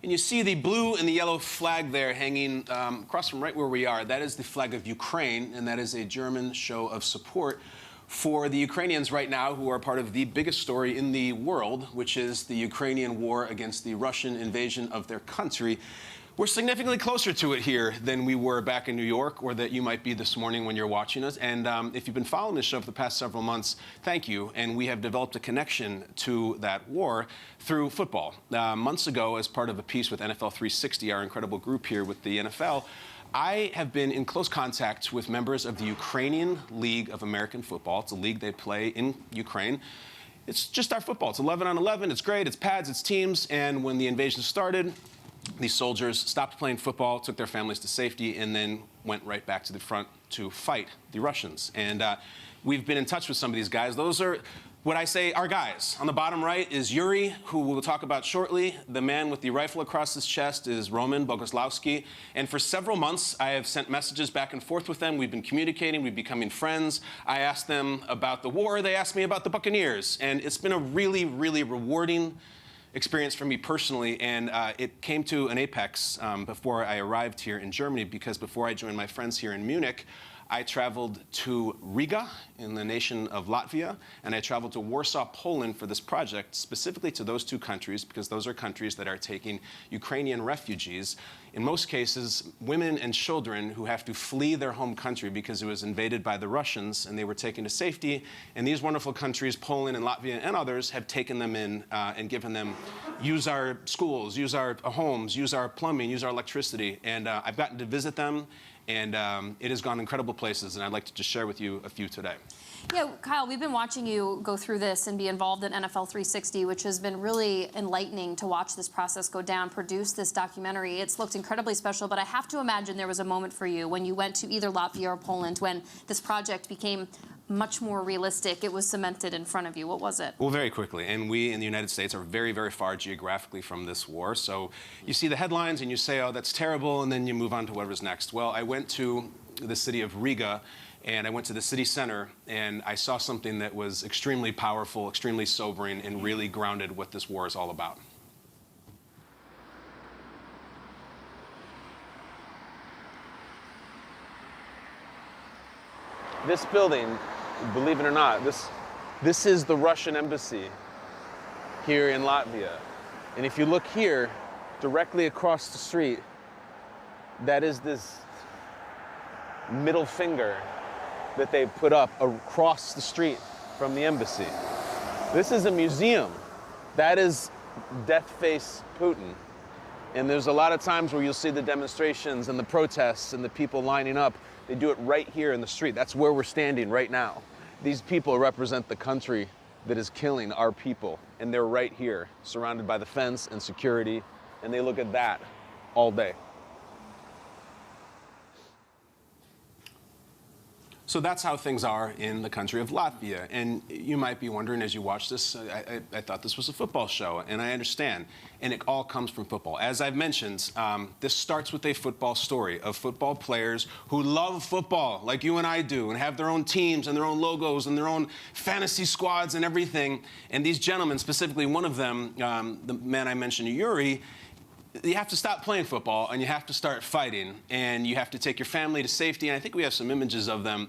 And you see the blue and the yellow flag there hanging across from right where we are. That is the flag of Ukraine, and that is a German show of support for the Ukrainians right now, who are part of the biggest story in the world, which is the Ukrainian war against the Russian invasion of their country. We're significantly closer to it here than we were back in New York, or that you might be this morning when you're watching us. And if you've been following this show for the past several months, thank you. And we have developed a connection to that war through football. Months ago, as part of a piece with NFL 360, our incredible group here with the NFL, I have been in close contact with members of the Ukrainian League of American Football. It's a league they play in Ukraine. It's just our football. It's 11 on 11. It's great. It's pads. It's teams. And when the invasion started, these soldiers stopped playing football, took their families to safety, and then went right back to the front to fight the Russians. And we've been in touch with some of these guys. Those are what I say our guys. On the bottom right is Yuri, who we'll talk about shortly. The man with the rifle across his chest is Roman Bogoslawski. And for several months, I have sent messages back and forth with them. We've been communicating. We've becoming friends. I asked them about the war. They asked me about the Buccaneers. And it's been a really, really rewarding experience for me personally, and it came to an apex before I arrived here in Germany, because before I joined my friends here in Munich, I traveled to Riga in the nation of Latvia, and I traveled to Warsaw, Poland for this project, specifically to those two countries, because those are countries that are taking Ukrainian refugees, in most cases, women and children who have to flee their home country because it was invaded by the Russians, and they were taken to safety. And these wonderful countries, Poland and Latvia and others, have taken them in and given them, use our schools, use our homes, use our plumbing, use our electricity. And I've gotten to visit them, and it has gone incredible places, and I'd like to just share with you a few today. Yeah, Kyle, we've been watching you go through this and be involved in NFL 360, which has been really enlightening to watch this process go down, produce this documentary. It's looked incredibly special, but I have to imagine there was a moment for you when you went to either Latvia or Poland when this project became much more realistic. It was cemented in front of you. What was it? Well, very quickly. And we in the United States are very, very far geographically from this war. So you see the headlines and you say, oh, that's terrible, and then you move on to whatever's next. Well, I went to the city of Riga, and I went to the city center, and I saw something that was extremely powerful, extremely sobering, and really grounded what this war is all about. This building, believe it or not, this is the Russian embassy here in Latvia. And if you look here, directly across the street, that is this middle finger that they put up across the street from the embassy. This is a museum. That is Death Face Putin. And there's a lot of times where you'll see the demonstrations and the protests and the people lining up. They do it right here in the street. That's where we're standing right now. These people represent the country that is killing our people. And they're right here, surrounded by the fence and security. And they look at that all day. So that's how things are in the country of Latvia. And you might be wondering as you watch this, I thought this was a football show, and I understand. And it all comes from football. As I've mentioned, this starts with a football story of football players who love football like you and I do, and have their own teams and their own logos and their own fantasy squads and everything. And these gentlemen, specifically one of them, the man I mentioned, Yuri, you have to stop playing football and you have to start fighting, and you have to take your family to safety. And I think we have some images of them.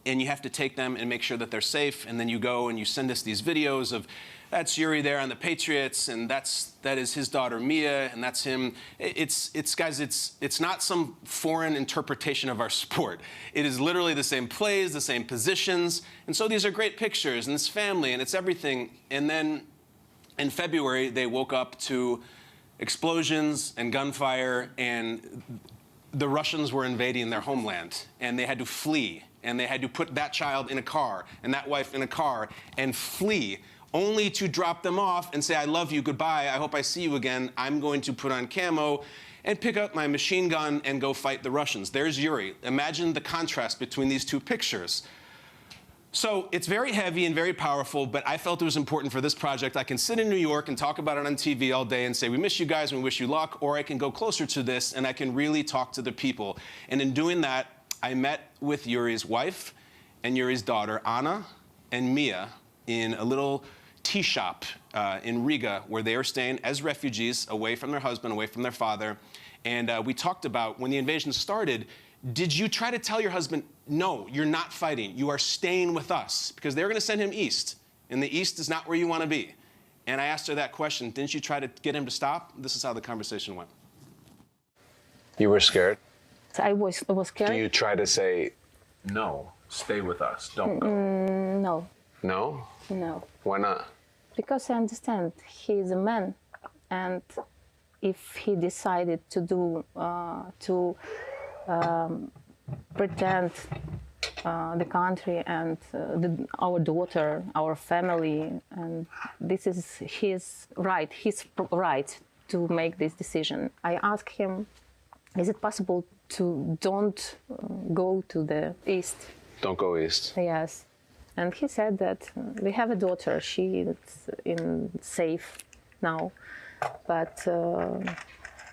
And you have to take them and make sure that they're safe. And then you go and you send us these videos of, that's Yuri there on the Patriots, and that is his daughter Mia, and that's him. Guys, it's not some foreign interpretation of our sport. It is literally the same plays, the same positions. And so these are great pictures, and it's family, and it's everything. And then in February, they woke up to explosions and gunfire, and the Russians were invading their homeland, and they had to flee, and they had to put that child in a car and that wife in a car and flee, only to drop them off and say, I love you, goodbye, I hope I see you again, I'm going to put on camo and pick up my machine gun and go fight the Russians. There's Yuri. Imagine the contrast between these two pictures. So it's very heavy and very powerful, but I felt it was important for this project. I can sit in New York and talk about it on TV all day and say, we miss you guys and we wish you luck, or I can go closer to this and I can really talk to the people. And in doing that, I met with Yuri's wife and Yuri's daughter, Anna and Mia, in a little tea shop in Riga where they were staying as refugees, away from their husband, away from their father. And we talked about when the invasion started, did you try to tell your husband, no, you're not fighting, you are staying with us? Because they were going to send him east, and the east is not where you want to be. And I asked her that question, didn't you try to get him to stop? This is how the conversation went. You were scared? I was scared. Do you try to say, no, stay with us, don't go? No, No? no. Why not? Because I understand he is a man, and if he decided to do pretend the country and our daughter, our family, and this is his right to make this decision. I asked him, is it possible to don't go to the east? Don't go east. Yes. And he said that we have a daughter, she is in safe now, but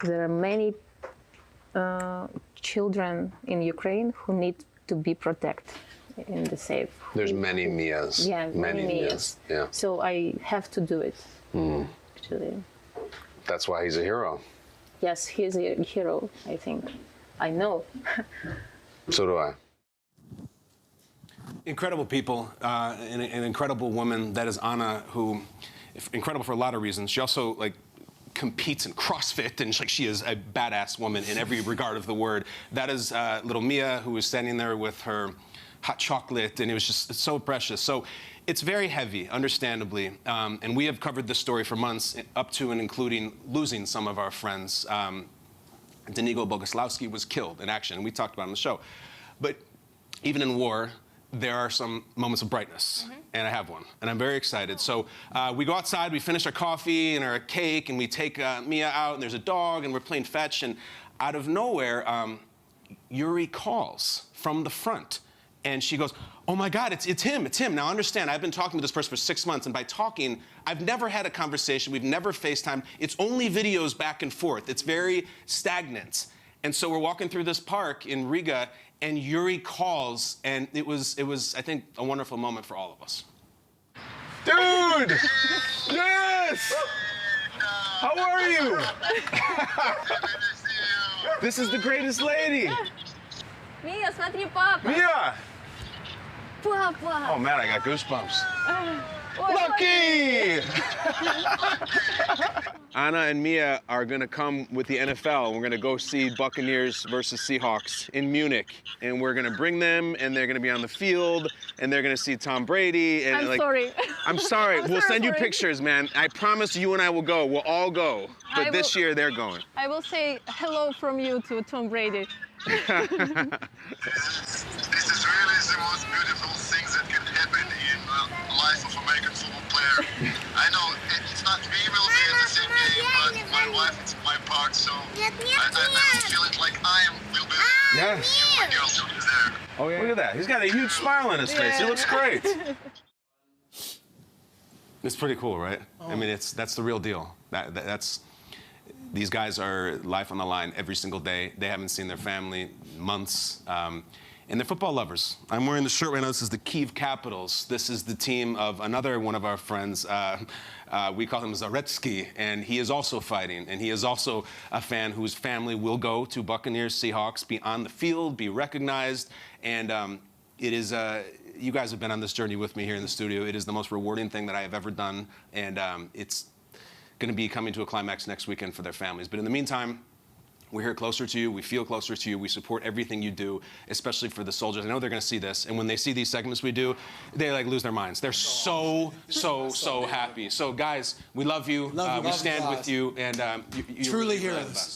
there are many children in Ukraine who need to be protected in the safe. There's many Mias. Yeah, many Mias. Yeah. So I have to do it, actually. That's why he's a hero. Yes, he's a hero, I think. I know. So do I. Incredible people, an incredible woman. That is Anna, who, incredible for a lot of reasons. She also competes in CrossFit, and she is a badass woman in every regard of the word. That is little Mia, who was standing there with her hot chocolate, and it's so precious. So it's very heavy, understandably, and we have covered this story for months, up to and including losing some of our friends. Danigo Boguslawski was killed in action, and we talked about it on the show. But even in war, there are some moments of brightness, and I have one, and I'm very excited. So we go outside, we finish our coffee and our cake, and we take Mia out, and there's a dog, and we're playing fetch, and out of nowhere, Yuri calls from the front, and she goes, oh my God, it's him. Now understand, I've been talking with this person for 6 months, and by talking, I've never had a conversation, we've never FaceTimed, it's only videos back and forth. It's very stagnant. And so we're walking through this park in Riga, and Yuri calls, and it was, I think, a wonderful moment for all of us. Dude! Yes! How are you? This is the greatest lady. Mia, смотри, папа. Mia! Папа. Oh man, I got goosebumps. Lucky! Anna and Mia are going to come with the NFL. We're going to go see Buccaneers versus Seahawks in Munich. And we're going to bring them, and they're going to be on the field, and they're going to see Tom Brady. And I'm sorry. I'm sorry. We'll send you sorry. pictures, man. I promise you and I will go. We'll all go. But this year, they're going. I will say hello from you to Tom Brady. This is really the most beautiful thing that can happen in the life of American football player. I know it's not we will be in the same game, but my wife, it's my part, so I will feel it like will be there. Yeah. My girl is there. Oh yeah. Look at that. He's got a huge smile on his face. He looks great. It's pretty cool, right? I mean, that's the real deal. That's these guys are life on the line every single day. They haven't seen their family in months, and they're football lovers. I'm wearing the shirt right now. This is the Kyiv Capitals. This is the team of another one of our friends. We call him Zaretsky, and he is also fighting, and he is also a fan whose family will go to Buccaneers, Seahawks, be on the field, be recognized, and it is. You guys have been on this journey with me here in the studio. It is the most rewarding thing that I have ever done, and it's going to be coming to a climax next weekend for their families. But in the meantime, we're here closer to you. We feel closer to you. We support everything you do, especially for the soldiers. I know they're going to see this, and when they see these segments we do, they lose their minds. They're so happy. So guys, we love you. We stand with you, and you Truly you're the heroes. best.